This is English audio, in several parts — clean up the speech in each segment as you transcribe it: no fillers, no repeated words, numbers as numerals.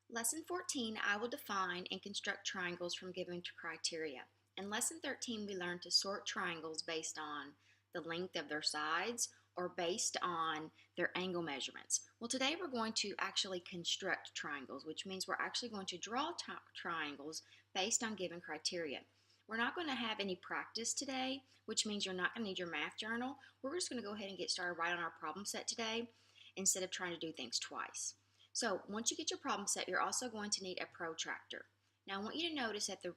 Lesson 14, I will define and construct triangles from given criteria. In Lesson 13, we learned to sort triangles based on the length of their sides or based on their angle measurements. Well, today we're going to actually construct triangles, which means we're actually going to draw triangles based on given criteria. We're not going to have any practice today, which means you're not going to need your math journal. We're just going to go ahead and get started right on our problem set today instead of trying to do things twice. So once you get your problem set, you're also going to need a protractor. Now I want you to notice that the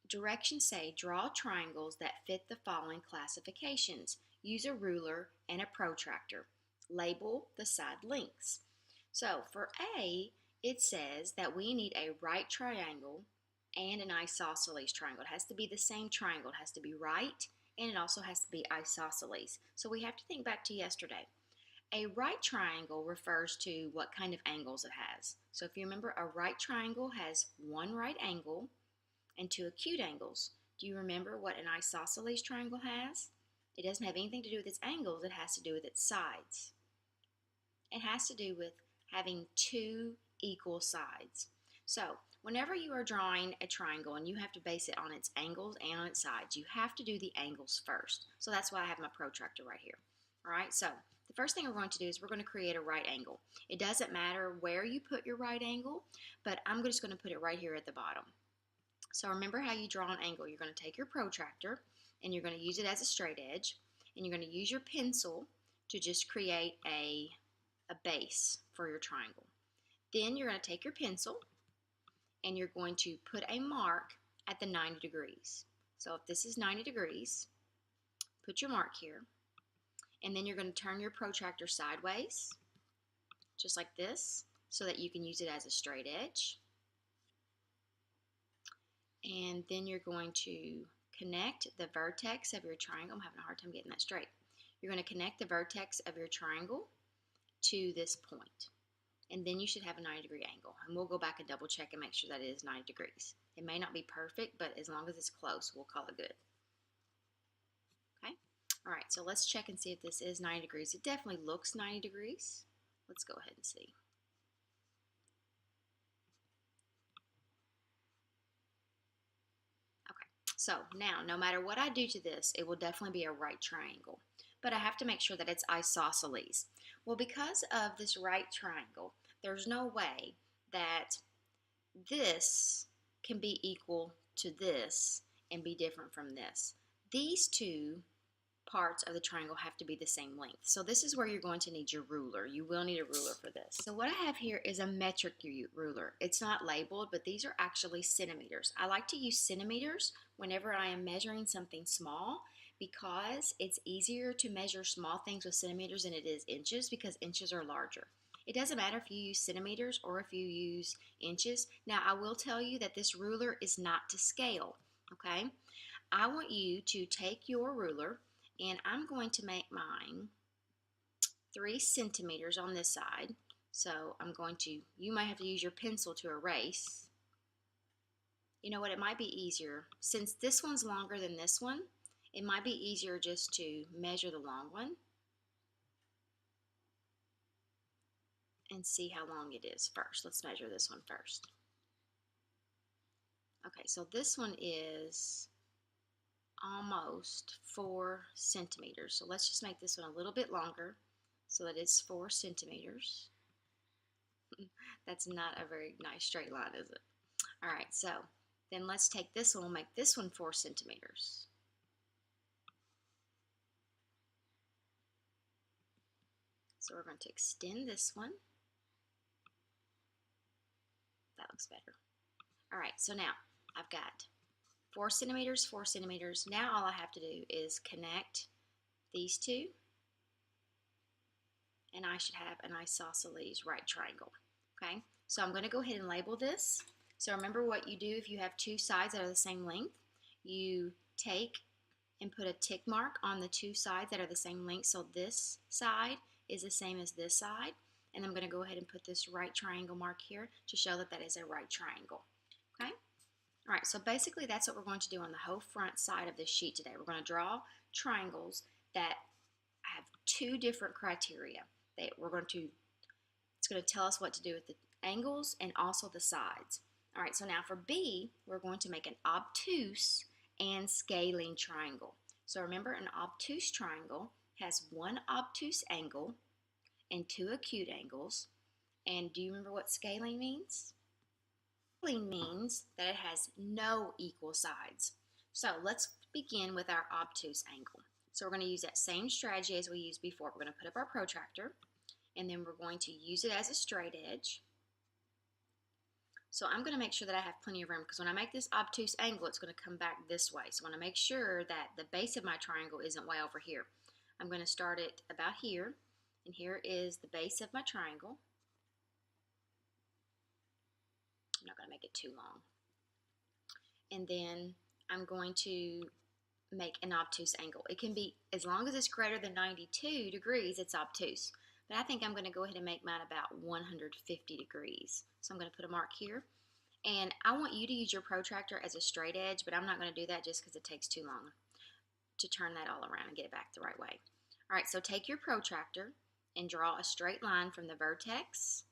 directions say draw triangles that fit the following classifications. Use a ruler and a protractor. Label the side lengths. So for A, it says that we need a right triangle and an isosceles triangle. It has to be the same triangle. It has to be right, and it also has to be isosceles. So we have to think back to yesterday. A right triangle refers to what kind of angles it has. So if you remember, a right triangle has one right angle and two acute angles. Do you remember what an isosceles triangle has? It doesn't have anything to do with its angles, it has to do with its sides. It has to do with having two equal sides. So whenever you are drawing a triangle and you have to base it on its angles and on its sides, you have to do the angles first. So that's why I have my protractor right here. All right, so the first thing we're going to do is we're going to create a right angle. It doesn't matter where you put your right angle, but I'm just going to put it right here at the bottom. So remember how you draw an angle. You're going to take your protractor and you're going to use it as a straight edge, and you're going to use your pencil to just create a base for your triangle. Then you're going to take your pencil and you're going to put a mark at the 90 degrees. So if this is 90 degrees, put your mark here. And then you're going to turn your protractor sideways, just like this, so that you can use it as a straight edge. And then you're going to connect the vertex of your triangle. I'm having a hard time getting that straight. You're going to connect the vertex of your triangle to this point. And then you should have a 90-degree angle. And we'll go back and double check and make sure that it is 90 degrees. It may not be perfect, but as long as it's close, we'll call it good. Okay? All right, so let's check and see if this is 90 degrees. It definitely looks 90 degrees. Let's go ahead and see. Okay, so now, no matter what I do to this, it will definitely be a right triangle. But I have to make sure that it's isosceles. Well, because of this right triangle, there's no way that this can be equal to this and be different from this. These two parts of the triangle have to be the same length. So this is where you're going to need your ruler. You will need a ruler for this. So what I have here is a metric ruler. It's not labeled, but these are actually centimeters. I like to use centimeters whenever I am measuring something small because it's easier to measure small things with centimeters than it is inches because inches are larger. It doesn't matter if you use centimeters or if you use inches. Now I will tell you that this ruler is not to scale, okay? I want you to take your ruler and I'm going to make mine 3 centimeters on this side. So I'm going to, you might have to use your pencil to erase. You know what, it might be easier, since this one's longer than this one, it might be easier just to measure the long one and see how long it is first. Let's measure this one first. Okay, so this one is almost 4 centimeters. So let's just make this one a little bit longer so that it's 4 centimeters. That's not a very nice straight line, is it? All right, so then let's take this one, we'll make this one 4 centimeters. So we're going to extend this one. That looks better. All right, so now I've got 4 centimeters, 4 centimeters. Now all I have to do is connect these two, and I should have an isosceles right triangle. Okay, so I'm going to go ahead and label this. So remember what you do if you have two sides that are the same length. You take and put a tick mark on the two sides that are the same length. So this side is the same as this side. And I'm going to go ahead and put this right triangle mark here to show that that is a right triangle. Okay? All right, so basically that's what we're going to do on the whole front side of this sheet today. We're going to draw triangles that have two different criteria. It's going to tell us what to do with the angles and also the sides. All right, so now for B, we're going to make an obtuse and scaling triangle. So remember, an obtuse triangle has one obtuse angle and two acute angles. And do you remember what scaling means? Scaling means that it has no equal sides. So let's begin with our obtuse angle. So we're going to use that same strategy as we used before. We're going to put up our protractor, and then we're going to use it as a straight edge. So I'm going to make sure that I have plenty of room, because when I make this obtuse angle, it's going to come back this way. So I want to make sure that the base of my triangle isn't way over here. I'm going to start it about here, and here is the base of my triangle. I'm not going to make it too long. And then I'm going to make an obtuse angle. It can be, as long as it's greater than 92 degrees, it's obtuse. But I think I'm going to go ahead and make mine about 150 degrees. So I'm going to put a mark here. And I want you to use your protractor as a straight edge, but I'm not going to do that just because it takes too long to turn that all around and get it back the right way. All right, so take your protractor and draw a straight line from the vertex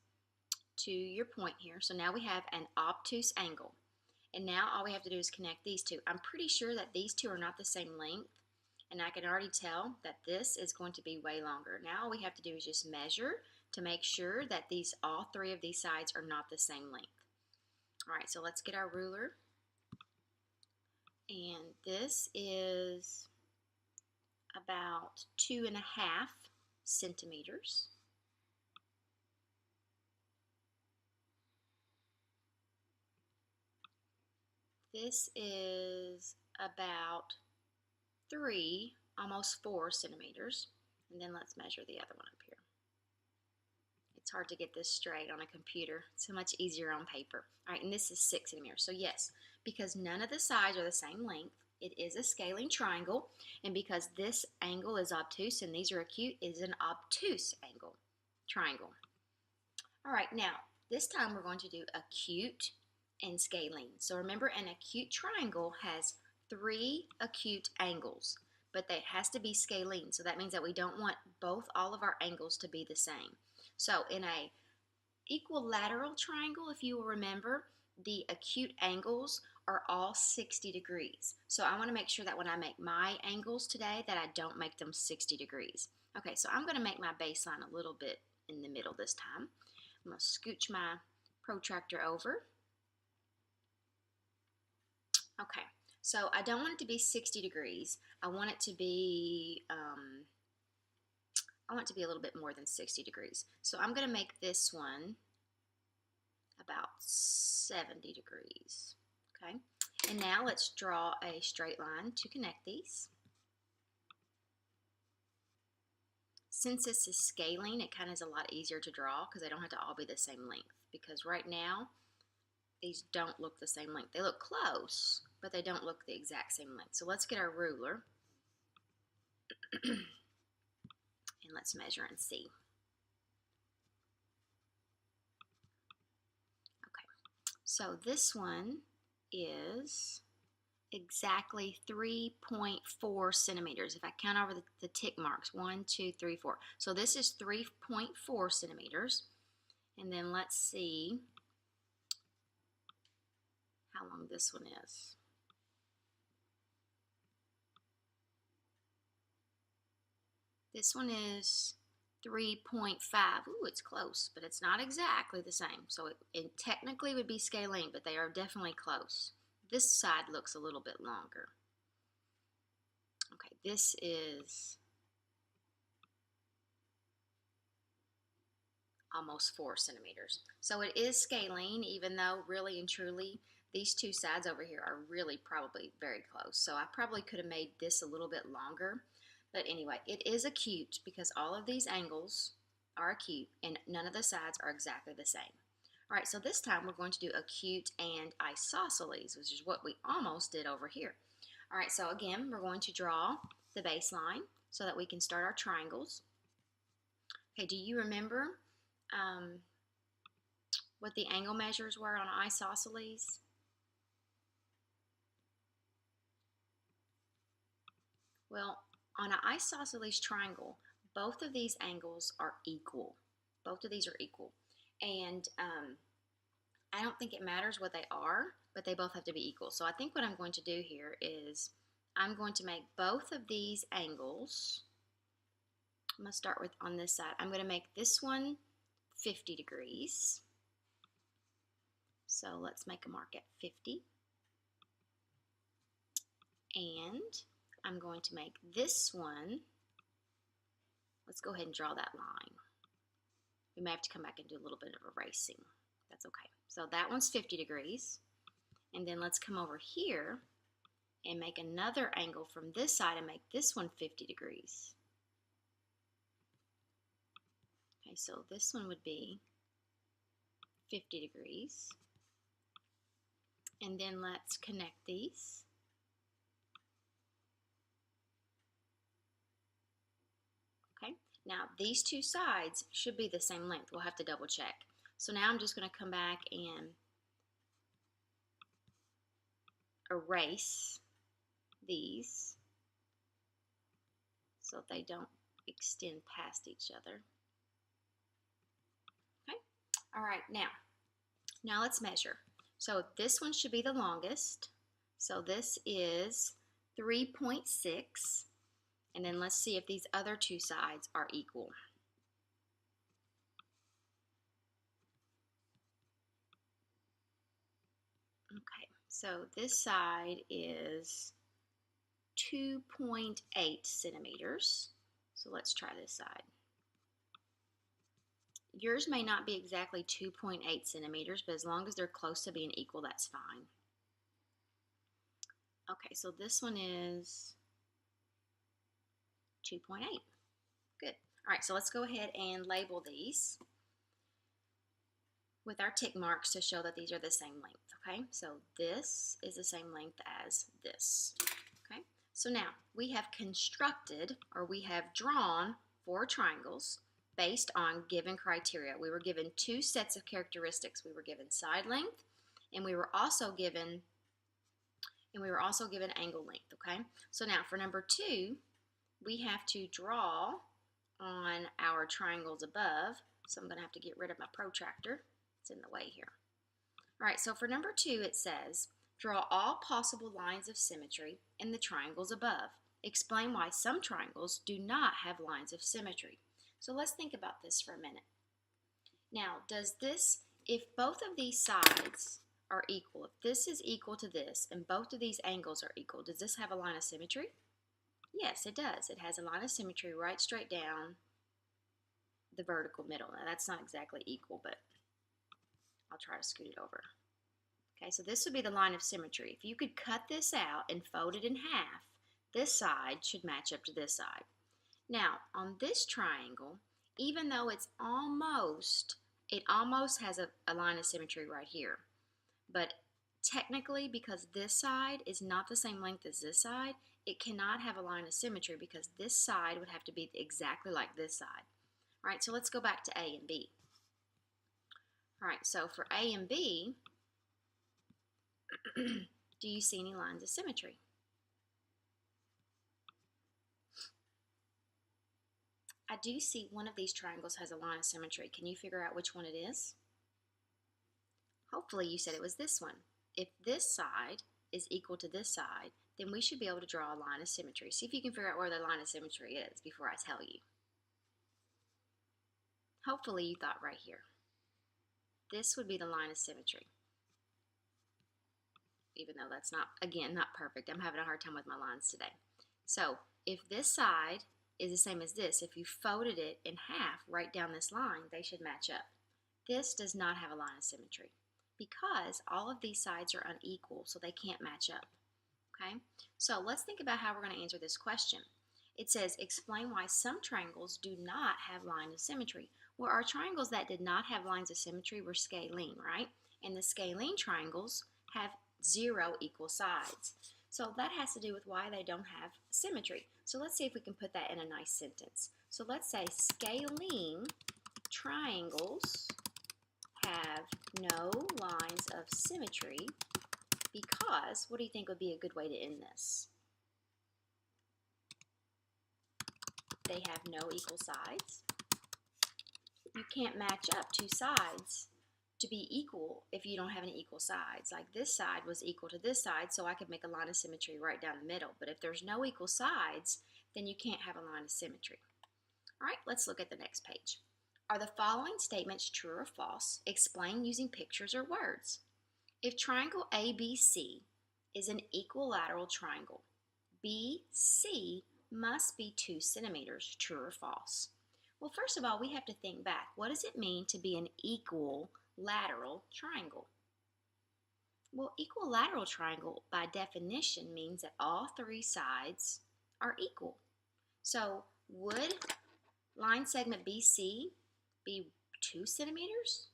to your point here. So now we have an obtuse angle. And now all we have to do is connect these two. I'm pretty sure that these two are not the same length, and I can already tell that this is going to be way longer. Now all we have to do is just measure to make sure that all three of these sides are not the same length. All right, so let's get our ruler. And this is about 2.5 centimeters. This is about 3, almost 4 centimeters. And then let's measure the other one up here. It's hard to get this straight on a computer. It's so much easier on paper. All right, and this is 6 centimeters. So yes, because none of the sides are the same length, it is a scaling triangle. And because this angle is obtuse and these are acute, it is an obtuse angle triangle. All right, now this time we're going to do acute and scaling. So remember, an acute triangle has 3 acute angles, but it has to be scalene. So that means that we don't want all of our angles to be the same. So in a equilateral triangle, if you will remember, the acute angles are all 60 degrees. So I want to make sure that when I make my angles today that I don't make them 60 degrees. Okay, so I'm going to make my baseline a little bit in the middle this time. I'm going to scooch my protractor over. Okay, so I don't want it to be 60 degrees. I want it to be a little bit more than 60 degrees. So I'm going to make this one about 70 degrees. Okay, and now let's draw a straight line to connect these. Since this is scaling, it kind of is a lot easier to draw because they don't have to all be the same length. Because right now, these don't look the same length. They look close, but they don't look the exact same length. So let's get our ruler and let's measure and see. Okay, so this one is exactly 3.4 centimeters. If I count over the tick marks, 1, 2, 3, 4. So this is 3.4 centimeters. And then let's see how long this one is. This one is 3.5. Ooh, it's close, but it's not exactly the same. So it technically would be scalene, but they are definitely close. This side looks a little bit longer. Okay, this is almost 4 centimeters. So it is scalene, even though really and truly these two sides over here are really probably very close. So I probably could have made this a little bit longer. But anyway, it is acute because all of these angles are acute and none of the sides are exactly the same. All right, so this time we're going to do acute and isosceles, which is what we almost did over here. All right, so again, we're going to draw the baseline so that we can start our triangles. Okay, do you remember what the angle measures were on isosceles? Well, on an isosceles triangle, both of these angles are equal. Both of these are equal. And think it matters what they are, but they both have to be equal. So I think what I'm going to do here is I'm going to make both of these angles. I'm going to start with on this side. I'm going to make this one 50 degrees. So let's make a mark at 50. And I'm going to make this one, let's go ahead and draw that line. We may have to come back and do a little bit of erasing. That's okay. So that one's 50 degrees. And then let's come over here and make another angle from this side and make this one 50 degrees. Okay, so this one would be 50 degrees. And then let's connect these. Okay, now these two sides should be the same length. We'll have to double check. So now I'm just going to come back and erase these so they don't extend past each other. Okay, all right, now let's measure. So this one should be the longest. So this is 3.6. And then let's see if these other two sides are equal. Okay, so this side is 2.8 centimeters. So let's try this side. Yours may not be exactly 2.8 centimeters, but as long as they're close to being equal, that's fine. Okay, so this one is 2.8. Good. All right, so let's go ahead and label these with our tick marks to show that these are the same length. Okay, so this is the same length as this. Okay, so now we have constructed, or we have drawn 4 triangles based on given criteria. We were given 2 sets of characteristics. We were given side length, and we were also given angle length. Okay, so now for number 2, we have to draw on our triangles above. So I'm going to have to get rid of my protractor. It's in the way here. All right, so for number 2, it says, draw all possible lines of symmetry in the triangles above. Explain why some triangles do not have lines of symmetry. So let's think about this for a minute. Now, if both of these sides are equal, if this is equal to this and both of these angles are equal, does this have a line of symmetry? Yes, it does. It has a line of symmetry right straight down the vertical middle. Now, that's not exactly equal, but I'll try to scoot it over. Okay, so this would be the line of symmetry. If you could cut this out and fold it in half, this side should match up to this side. Now, on this triangle, even though it almost has a line of symmetry right here, but technically, because this side is not the same length as this side, it cannot have a line of symmetry because this side would have to be exactly like this side. All right, so let's go back to A and B. All right, so for A and B, do you see any lines of symmetry? I do see one of these triangles has a line of symmetry. Can you figure out which one it is? Hopefully you said it was this one. If this side is equal to this side, then we should be able to draw a line of symmetry. See if you can figure out where the line of symmetry is before I tell you. Hopefully you thought right here. This would be the line of symmetry. Even though that's not, again, not perfect. I'm having a hard time with my lines today. So if this side is the same as this, if you folded it in half right down this line, they should match up. This does not have a line of symmetry because all of these sides are unequal, so they can't match up. Okay, so let's think about how we're going to answer this question. It says, explain why some triangles do not have lines of symmetry. Well, our triangles that did not have lines of symmetry were scalene, right? And the scalene triangles have 0 equal sides. So that has to do with why they don't have symmetry. So let's see if we can put that in a nice sentence. So let's say scalene triangles have no lines of symmetry because, what do you think would be a good way to end this? They have no equal sides. You can't match up 2 sides to be equal if you don't have any equal sides. Like this side was equal to this side, so I could make a line of symmetry right down the middle. But if there's no equal sides, then you can't have a line of symmetry. All right, let's look at the next page. Are the following statements true or false? Explain using pictures or words. If triangle ABC is an equilateral triangle, BC must be 2 centimeters, true or false? Well, first of all, we have to think back. What does it mean to be an equilateral triangle? Well, equilateral triangle, by definition, means that all 3 sides are equal. So, would line segment BC be 2 centimeters?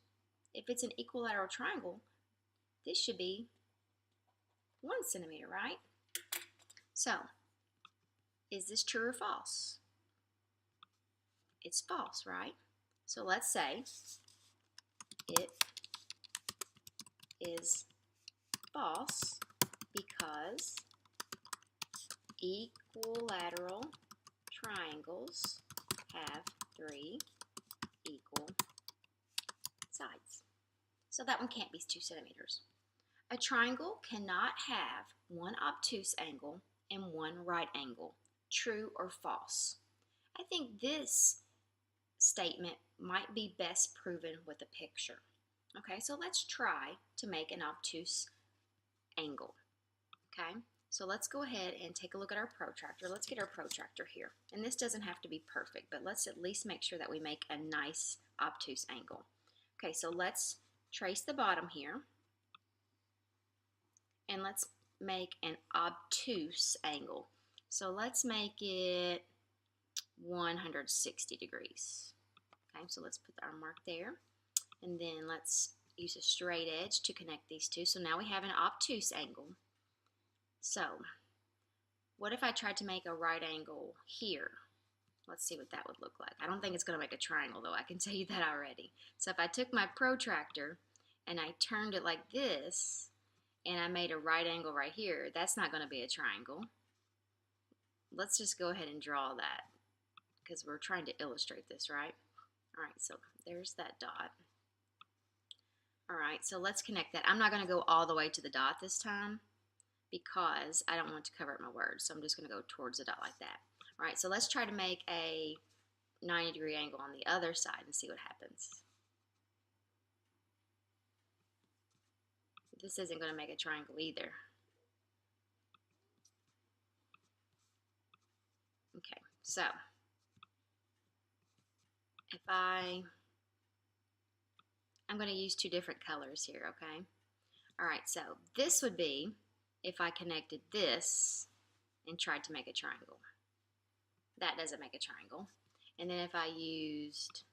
If it's an equilateral triangle, this should be 1 centimeter, right? So, is this true or false? It's false, right? So let's say it is false because equilateral triangles have 3 equal sides. So that one can't be 2 centimeters. A triangle cannot have one obtuse angle and one right angle. True or false? I think this statement might be best proven with a picture. Okay, so let's try to make an obtuse angle. Okay, so let's go ahead and take a look at our protractor. Let's get our protractor here. And this doesn't have to be perfect, but let's at least make sure that we make a nice obtuse angle. Okay, so let's trace the bottom here. And let's make an obtuse angle. So let's make it 160 degrees. Okay, so let's put our mark there. And then let's use a straight edge to connect these two. So now we have an obtuse angle. So what if I tried to make a right angle here? Let's see what that would look like. I don't think it's going to make a triangle though, I can tell you that already. So if I took my protractor and I turned it like this, and I made a right angle right here, that's not going to be a triangle. Let's just go ahead and draw that because we're trying to illustrate this, right? All right, so there's that dot. All right, so let's connect that. I'm not going to go all the way to the dot this time because I don't want to cover up my words, so I'm just going to go towards the dot like that. All right, so let's try to make a 90-degree angle on the other side and see what happens. This isn't going to make a triangle either. Okay, so if I'm going to use 2 different colors here, okay? All right, so this would be if I connected this and tried to make a triangle. That doesn't make a triangle. And then if I used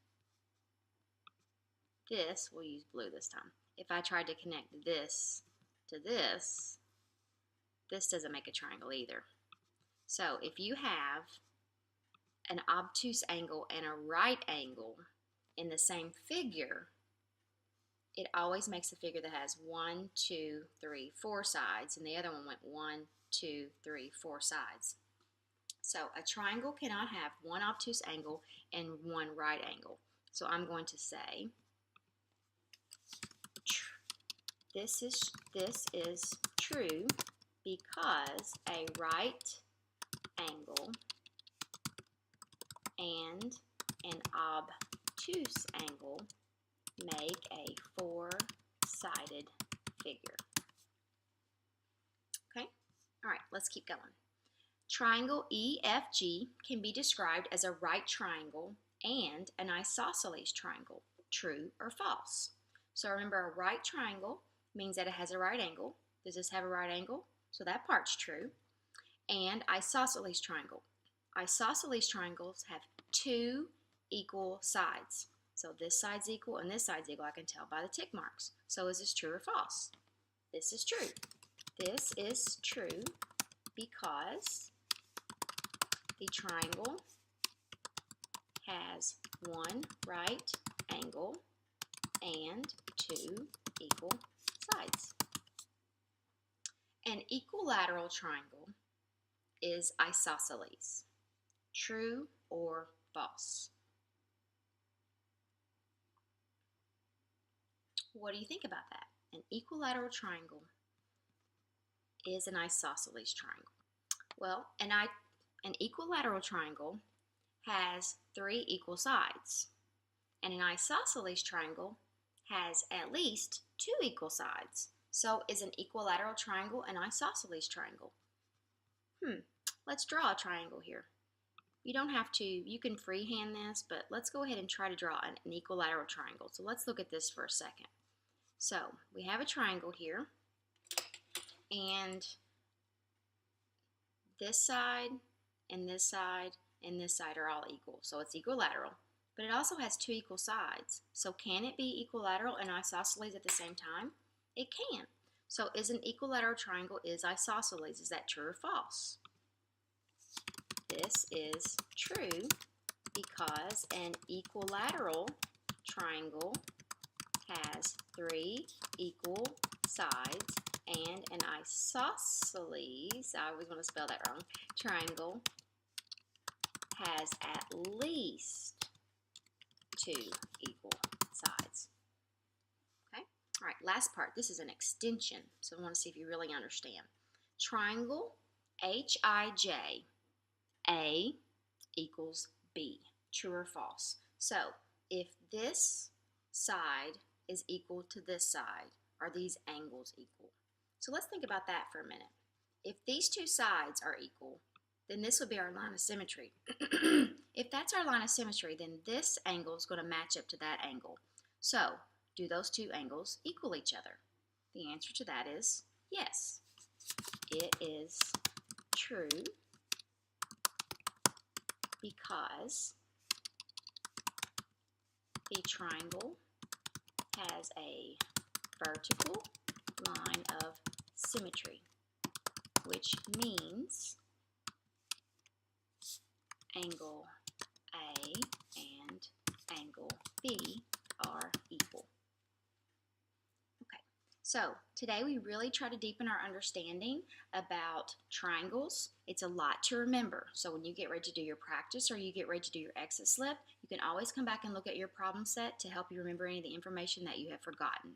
this, we'll use blue this time. If I tried to connect this to this, this doesn't make a triangle either. So if you have an obtuse angle and a right angle in the same figure, it always makes a figure that has 1, 2, 3, 4 sides, and the other one went 1, 2, 3, 4 sides. So a triangle cannot have one obtuse angle and one right angle. So I'm going to say this is true because a right angle and an obtuse angle make a 4-sided figure. Okay? All right, let's keep going. Triangle EFG can be described as a right triangle and an isosceles triangle. True or false? So remember, a right triangle means that it has a right angle. Does this have a right angle? So that part's true. And isosceles triangle. Isosceles triangles have 2 equal sides. So this side's equal and this side's equal. I can tell by the tick marks. So is this true or false? This is true. This is true because the triangle has 1 right angle and 2 equal sides. An equilateral triangle is isosceles. True or false? What do you think about that? An equilateral triangle is an isosceles triangle. Well, an equilateral triangle has 3 equal sides, and an isosceles triangle has at least 2 equal sides. So is an equilateral triangle an isosceles triangle? Let's draw a triangle here. You don't have to, you can freehand this, but let's go ahead and try to draw an equilateral triangle. So let's look at this for a second. So we have a triangle here, and this side and this side and this side are all equal. So it's equilateral, but it also has 2 equal sides. So can it be equilateral and isosceles at the same time? It can. So is an equilateral triangle is isosceles? Is that true or false? This is true because an equilateral triangle has 3 equal sides, and an isosceles, I always want to spell that wrong, triangle has at least 2 equal sides. Okay? All right, last part. This is an extension, so I want to see if you really understand. Triangle HIJ, A equals B. True or false? So if this side is equal to this side, are these angles equal? So let's think about that for a minute. If these 2 sides are equal, then this would be our line of symmetry. If that's our line of symmetry, then this angle is going to match up to that angle. So do those 2 angles equal each other? The answer to that is yes. It is true because the triangle has a vertical line of symmetry, which means angle A and angle B are equal. Okay, so today we really try to deepen our understanding about triangles. It's a lot to remember, so when you get ready to do your practice or you get ready to do your exit slip, you can always come back and look at your problem set to help you remember any of the information that you have forgotten.